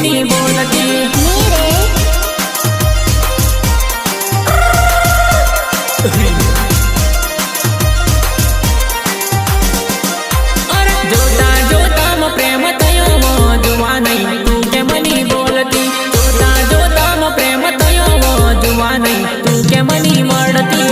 money बोलती जोता जोता म प्रेम थयो वो जुवा नहीं तू के मनी बोलती जोता जोता म प्रेम थयो वो जुवा नहीं तू के मनी मरती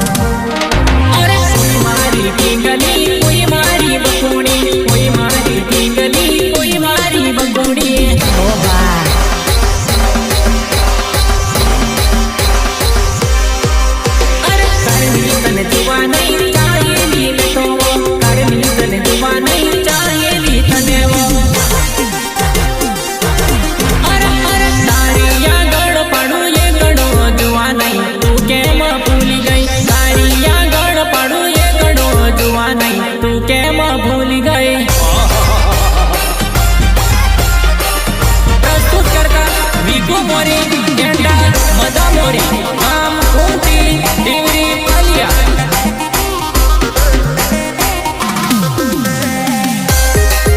अरे कोई मारी टिंगली कोई मारी बकुड़ी कोई मारी टिंगली कोई मारी बकुड़ी भूल गए प्रस्तुत करता विको मोरी गेंडा मदा मोरी नाम कुंती डिवरी पालिया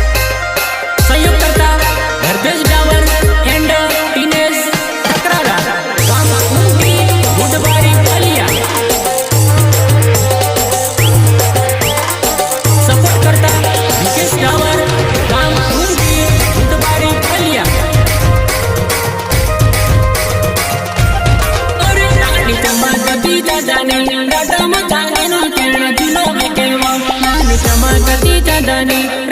संयुक्त करता हरदेश डावर एंड दिनेश टकरारा नाम कुंती बुधवारी पालिया जाने